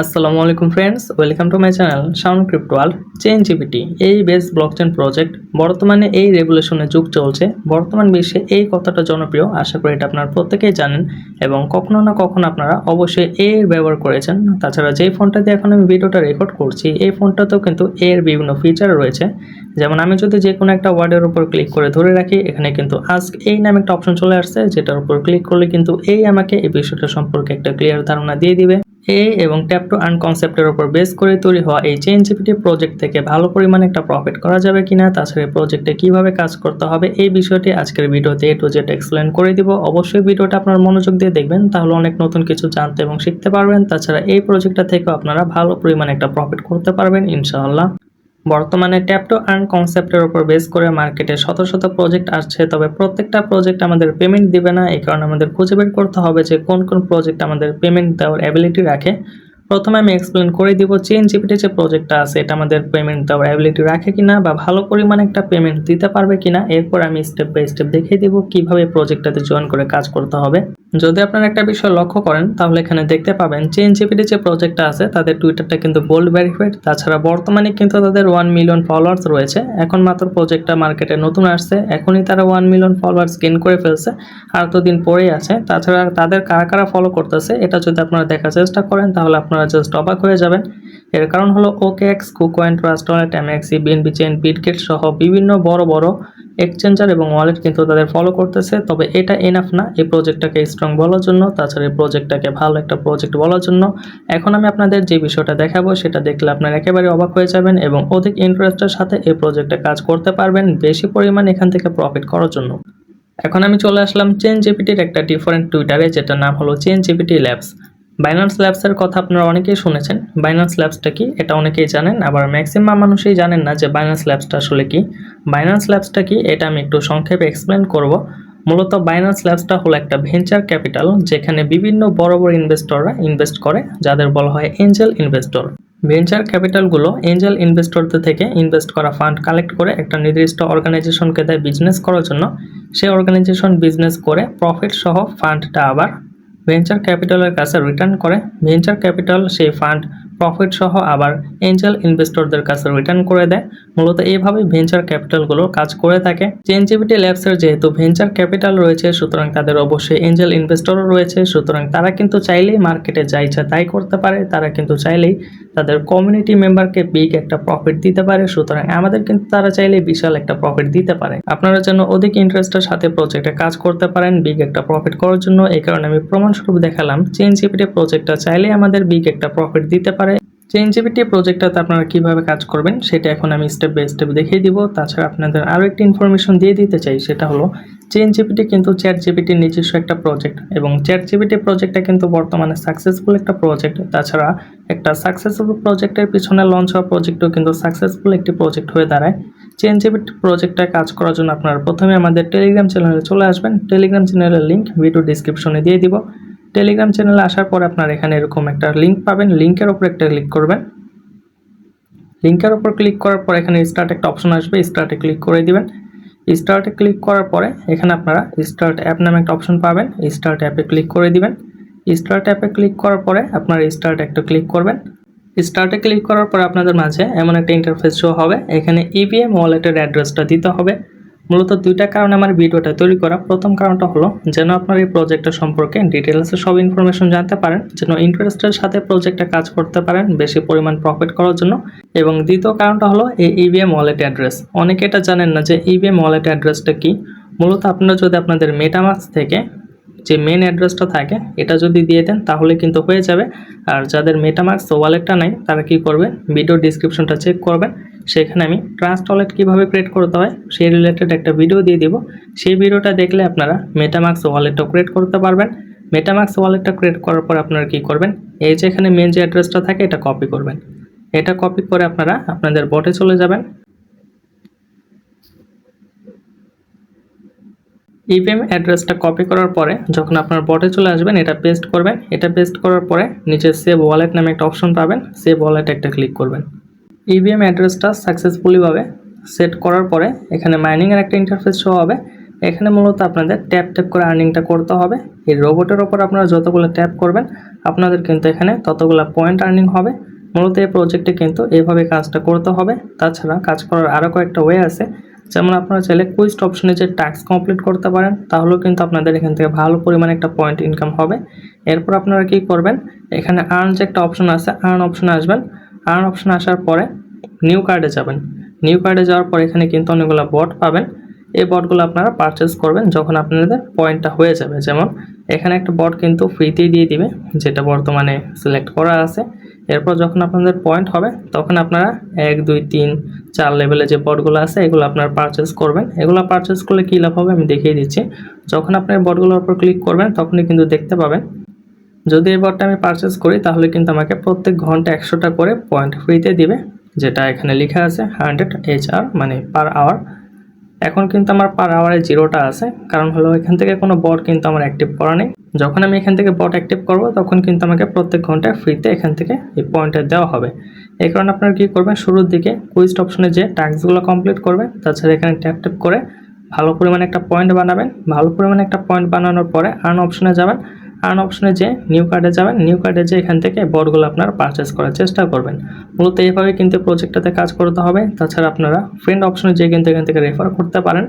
আসসালামু আলাইকুম friends, welcome to my channel sound crypto world. ChainGPT এই বেস ব্লকচেন প্রজেক্ট বর্তমানে এই রেগুলেশনের যুগ চলছে। বর্তমান বিশ্বে এই কথাটা জনপ্রিয়, আশা করি এটা আপনারা প্রত্যেকেই জানেন এবং কখনো না কখনো আপনারা অবশ্যই এর ব্যবহার করেছেন। তাছাড়া যেই ফোনটা দিয়ে এখন আমি ভিডিওটা রেকর্ড করছি এই ফোনটাতেও কিন্তু এর বিভিন্ন ফিচার রয়েছে। যেমন আমি যদি যে কোনো একটা ওয়ার্ডের উপর ক্লিক করে ধরে রাখি, এখানে কিন্তু আস্ক এই নামে একটা অপশন চলে আসছে, যেটার উপর ক্লিক করলে কিন্তু এই আমাকে এই বিষয়টা সম্পর্কে একটা ক্লিয়ার ধারণা দিয়ে দিবে। এই এবং ট্যাপ টু আর্ন কনসেপ্টের উপর বেস করে তৈরি হওয়া এই চেইনজিপিটি প্রজেক্ট থেকে ভালো পরিমাণে একটা প্রফিট করা যাবে কিনা, তাছাড়া এই প্রজেক্টে কিভাবে কাজ করতে হবে এই বিষয়টি আজকের ভিডিওতে এ টু জেড এক্সপ্লেন করে দিব। অবশ্যই ভিডিওটা আপনার মনোযোগ দিয়ে দেখবেন, তাহলে অনেক নতুন কিছু জানতে এবং শিখতে পারবেন। তাছাড়া এই প্রজেক্টটা থেকেও আপনারা ভালো পরিমাণে একটা প্রফিট করতে পারবেন ইনশাআল্লাহ। বর্তমানে ট্যাপ টু আর্ন কনসেপ্টের উপর বেস করে মার্কেটে শত শত প্রজেক্ট আসছে, তবে প্রত্যেকটা প্রজেক্ট আমাদের পেমেন্ট দিবে না। এই কারণে আমাদের খুঁজে বের করতে হবে যে কোন কোন প্রজেক্ট আমাদের পেমেন্ট দেওয়ার অ্যাবিলিটি রাখে। প্রথমে আমি এক্সপ্লেন করে দিব চেইনজিপিটি যে প্রজেক্টটা আছে এটা আমাদের পেমেন্ট দেওয়ার অ্যাবিলিটি রাখে কিনা বা ভালো পরিমাণে একটা পেমেন্ট দিতে পারবে কিনা। এরপর আমি স্টেপ বাই স্টেপ দেখিয়ে দিব কিভাবে প্রজেক্টটাতে জয়েন করে কাজ করতে হবে। যদি আপনারা একটা বিষয় লক্ষ্য করেন তাহলে এখানে দেখতে পাবেন চেইনজিপিটি যে প্রজেক্টটা আছে তাদের টুইটারটা কিন্তু গোল্ড ভেরিফাইড। তাছাড়া বর্তমানে কিন্তু তাদের 1 মিলিয়ন ফলোয়ার্স রয়েছে। এখন মাত্র প্রজেক্টটা মার্কেটে নতুন আসছে, এখনই তারা 1 মিলিয়ন ফলোয়ার্স গেইন করে ফেলছে, আর তো দিন পরেই আছে। তাছাড়া তাদের কারা কারা ফলো করতেছে এটা যদি আপনারা দেখার চেষ্টা করেন তাহলে আপনারা জাস্ট অবাক হয়ে যাবেন। এর কারণ হলো OKX, KuCoin, trust wallet, MXC, BNB chain, Bitget সহ বিভিন্ন বড় বড় এক্সচেঞ্জার এবং ওয়ালেট কিন্তু তাদের ফলো করতেছে। তবে এটা এনাফ না এই প্রজেক্টটাকে স্ট্রং বলার জন্য, তাছাড়া এই প্রজেক্টটাকে ভালো একটা প্রজেক্ট বলার জন্য। এখন আমি আপনাদের যে বিষয়টা দেখাবো সেটা দেখলে আপনারা একেবারে অবাক হয়ে যাবেন এবং অধিক ইন্টারেস্টের সাথে এই প্রজেক্টে কাজ করতে পারবেন বেশি পরিমাণ এখান থেকে প্রফিট করার জন্য। এখন আমি চলে আসলাম চেইনজিপিটির একটা ডিফারেন্ট টুইটারে, যেটার নাম হলো চেইনজিপিটি ল্যাবস। বাইন্যান্স ল্যাবসের কথা আপনারা অনেকেই শুনেছেন। বাইন্যান্স ল্যাবসটা কি এটা অনেকেই জানেন, আবার ম্যাক্সিমাম মানুষই জানেন না যে বাইন্যান্স ল্যাবসটা আসলে কি। বাইন্যান্স ল্যাবসটা কি এটা আমি একটু সংক্ষেপে এক্সপ্লেন করব। মূলত বাইন্যান্স ল্যাবসটা হলো একটা ভেঞ্চার ক্যাপিটাল, যেখানে বিভিন্ন বড় বড় ইনভেস্টররা ইনভেস্ট করে, যাদের বলা হয় এঞ্জেল ইনভেস্টর। ভেঞ্চার ক্যাপিটালগুলো এঞ্জেল ইনভেস্টরদের থেকে ইনভেস্ট করা ফান্ড কালেক্ট করে একটা নির্দিষ্ট অর্গানাইজেশনকে দেয় বিজনেস করার জন্য। সেই অর্গানাইজেশন বিজনেস করে প্রফিট সহ ফান্ডটা আবার ভেঞ্চার ক্যাপিটালের কাছে রিটার্ন করে। ভেঞ্চার ক্যাপিটাল সেই ফান্ড প্রফিট সহ আবার এঞ্জেল ইনভেস্টরদের কাছে রিটার্ন করে দেয়। মূলত এইভাবে ভেঞ্চার ক্যাপিটালগুলো কাজ করে থাকে। চেইনজিপিটি ল্যাবসের যেহেতু ভেঞ্চার ক্যাপিটাল রয়েছে, সুতরাং তাদের অবশ্যই এঞ্জেল ইনভেস্টরও রয়েছে। সুতরাং তারা কিন্তু চাইলেই মার্কেটে যা ইচ্ছা তাই করতে পারে। তারা কিন্তু চাইলেই তাদের কমিউনিটি মেম্বারকে বিগ একটা প্রফিট দিতে পারে। সুতরাং আমাদের কিন্তু তারা চাইলেই বিশাল একটা প্রফিট দিতে পারে। আপনারা যেন অধিক ইন্টারেস্টের সাথে প্রজেক্টে কাজ করতে পারেন বিগ একটা প্রফিট করার জন্য, এই কারণে আমি প্রমাণস্বরূপ দেখালাম চেইনজিপিটি প্রজেক্টটা চাইলেই আমাদের বিগ একটা প্রফিট দিতে পারে। চেইনজিপিটি প্রজেক্টটাতে আপনারা কিভাবে কাজ করবেন সেটা এখন আমি স্টেপ বাই স্টেপ দেখিয়ে দিব। তাছাড়া আপনাদের আরও একটি ইনফরমেশন দিয়ে দিতে চাই, সেটা হলো চেইনজিপিটি কিন্তু চ্যাটজিপিটির নিজস্ব একটা প্রজেক্ট এবং চ্যাটজিপিটি প্রজেক্টটা কিন্তু বর্তমানে সাকসেসফুল একটা প্রজেক্ট। তাছাড়া একটা সাকসেসফুল প্রজেক্টের পিছনে লঞ্চ হওয়া প্রজেক্টও কিন্তু সাকসেসফুল একটি প্রজেক্ট হয়ে দাঁড়ায়। চেইনজিপিটি প্রজেক্টটা কাজ করার জন্য আপনারা প্রথমে আমাদের টেলিগ্রাম চ্যানেলে চলে আসবেন। টেলিগ্রাম চ্যানেলের লিঙ্ক ভিডিও ডিসক্রিপশনে দিয়ে দিব। টেলিগ্রাম চ্যানেলে আসার পর আপনারা এখানে এরকম একটা লিঙ্ক পাবেন, লিঙ্কের উপর একটা ক্লিক করবেন। লিঙ্কের উপর ক্লিক করার পর এখানে স্টার্ট একটা অপশন আসবে, স্টার্টে ক্লিক করে দিবেন। স্টার্টে ক্লিক করার পরে এখানে আপনারা স্টার্ট অ্যাপ নামে একটা অপশন পাবেন, স্টার্ট অ্যাপে ক্লিক করে দিবেন। স্টার্ট অ্যাপে ক্লিক করার পরে আপনারা স্টার্ট একটা ক্লিক করবেন। স্টার্টে ক্লিক করার পরে আপনাদের মাঝে এমন একটা ইন্টারফেস শো হবে। এখানে ইভিএম ওয়ালেটের অ্যাড্রেসটা দিতে হবে। মূলত দুইটা কারণে আমার ভিডিওটা তৈরি করা। প্রথম কারণটা হলো যেন আপনার এই প্রজেক্টটা সম্পর্কে ডিটেলসে সব ইনফরমেশন জানতে পারেন, যেন ইন্টারেস্টের সাথে প্রজেক্টে কাজ করতে পারেন বেশি পরিমাণ প্রফিট করার জন্য। এবং দ্বিতীয় কারণটা হলো এই ইভিএম ওয়ালেট অ্যাড্রেস। অনেকে এটা জানেন না যে ইভিএম ওয়ালেট অ্যাড্রেসটা কি। মূলত আপনারা যদি আপনাদের মেটামাস্ক থেকে যে মেন অ্যাড্রেসটা থাকে এটা যদি দিয়ে দেন তাহলে কিন্তু হয়ে যাবে। আর যাদের মেটামাস্ক ওয়ালেটটা নাই তারা কি করবেন, ভিডিও ডিসক্রিপশনটা চেক করবেন, সেখানে আমি ট্রাস্ট ওয়ালেট কীভাবে ক্রিয়েট করতে হয় সেই রিলেটেড একটা ভিডিও দিয়ে দিব। সেই ভিডিওটা দেখলে আপনারা মেটামাস্ক ওয়ালেটটা ক্রিয়েট করতে পারবেন। মেটামাস্ক ওয়ালেটটা ক্রিয়েট করার পর আপনারা কি করবেন, এই যে এখানে মেন যে অ্যাড্রেসটা থাকে এটা কপি করবেন। এটা কপি করে আপনারা আপনাদের বটে চলে যাবেন। ইভিএম অ্যাড্রেসটা কপি করার পরে যখন আপনার বটে চলে আসবেন এটা পেস্ট করবেন। এটা পেস্ট করার পরে নিচে সেভ ওয়ালেট নামে একটা অপশন পাবেন, সেভ ওয়ালেট একটা ক্লিক করবেন। ইভিএম অ্যাড্রেসটা সাকসেসফুলিভাবে সেট করার পরে এখানে মাইনিংয়ের একটা ইন্টারফেস শো হবে। এখানে মূলত আপনাদের ট্যাপ ট্যাপ করে আর্নিংটা করতে হবে। এই রোবটের ওপর আপনারা যতগুলো ট্যাপ করবেন আপনাদের কিন্তু এখানে ততগুলো পয়েন্ট আর্নিং হবে। মূলত এই প্রজেক্টে কিন্তু এইভাবে কাজটা করতে হবে। তাছাড়া কাজ করার আরও কয়েকটা ওয়ে আছে, যেমন আপনারা চাইলে কুইস্ট অপশনে যে টাস্ক কমপ্লিট করতে পারেন, তাহলেও কিন্তু আপনাদের এখান থেকে ভালো পরিমাণে একটা পয়েন্ট ইনকাম হবে। এরপর আপনারা কি করবেন, এখানে আর্ন যে একটা অপশন আছে, আর্ন অপশনে আসবেন। আর্ন অপশনে আসার পরে নিউ কার্ডে যাবেন। নিউ কার্ডে যাওয়ার পর এখানে কিন্তু অনেকগুলো বট পাবেন। এই বটগুলো আপনারা পারচেস করবেন যখন আপনাদের পয়েন্টটা হয়ে যাবে। যেমন এখানে একটা বট কিন্তু ফ্রিতেই দিয়ে দিবে, যেটা বর্তমানে সিলেক্ট করা আছে। এরপর যখন আপনাদের পয়েন্ট হবে তখন আপনারা 1, 2, 3, 4 লেভেলে যে বটগুলো আছে এগুলো আপনারা পারচেস করবেন। এগুলো পারচেস করলে কী লাভ হবে আমি দেখিয়ে দিচ্ছি। যখন আপনি বটগুলোর উপর ক্লিক করবেন তখনই কিন্তু দেখতে পাবেন, যদি এই বটটা আমি পারচেস করি তাহলে কিন্তু আমাকে প্রত্যেক ঘন্টা 100টা করে পয়েন্ট ফ্রিতে দিবে, যেটা এখানে লেখা আছে 100 HR, মানে পার আওয়ার। এখন কিন্তু আমার পার আওয়ারে 0টা আছে, কারণ হলো এখান থেকে কোনো বট কিন্তু আমার অ্যাক্টিভ করা নেই। যখন আমি এখান থেকে বট অ্যাক্টিভ করব তখন কিন্তু আমাকে প্রত্যেক ঘন্টায় ফ্রিতে এখান থেকে এই পয়েন্টটা দেওয়া হবে। এই কারণে আপনারা কী করবেন, শুরুর দিকে কুইস্ট অপশনে যে টাস্কগুলো কমপ্লিট করবেন, তাছাড়া এখানে ট্যাপ ট্যাপ করে ভালো পরিমাণে একটা পয়েন্ট বানাবেন। ভালো পরিমাণে একটা পয়েন্ট বানানোর পরে আর্ন অপশনে যাবেন। আর্ন অপশনে যে নিউ কার্ডে যাবেন, নিউ কার্ডে যে এখান থেকে বটগুলো আপনারা পারচেস করার চেষ্টা করবেন। মূলত এইভাবে কিন্তু প্রজেক্টটাতে কাজ করতে হবে। তাছাড়া আপনারা ফ্রেন্ড অপশনে যে কিন্তু এখান থেকে রেফার করতে পারেন।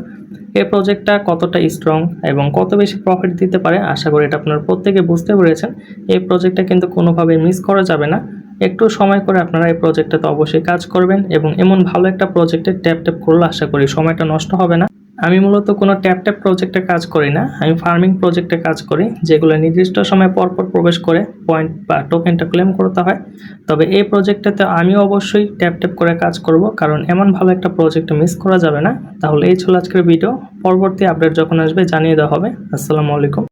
এই প্রজেক্টটা কতটা স্ট্রং এবং কত বেশি প্রফিট দিতে পারে আশা করি এটা আপনারা প্রত্যেকে বুঝতে পেরেছেন। এই প্রজেক্টটা কিন্তু কোনোভাবে মিস করা যাবে না। একটু সময় করে আপনারা এই প্রজেক্টটাতে অবশ্যই কাজ করবেন এবং এমন ভালো একটা প্রজেক্টে ট্যাপ ট্যাপ করলে আশা করি সময়টা নষ্ট হবে না। আমি মূলত কোনো ট্যাপ ট্যাপ প্রজেক্টে কাজ করি না, আমি ফার্মিং প্রজেক্টে কাজ করি, যেগুলো নির্দিষ্ট সময় পরপর প্রবেশ করে পয়েন্ট বা টোকেনটা ক্লেম করতে হয়। তবে এই প্রজেক্টটাতে আমি অবশ্যই ট্যাপ ট্যাপ করে কাজ করব, কারণ এমন ভালো একটা প্রজেক্ট মিস করা যাবে না। তাহলে এই ছিল আজকের ভিডিও, পরবর্তী আপডেট যখন আসবে জানিয়ে দেওয়া হবে। আসসালামু আলাইকুম।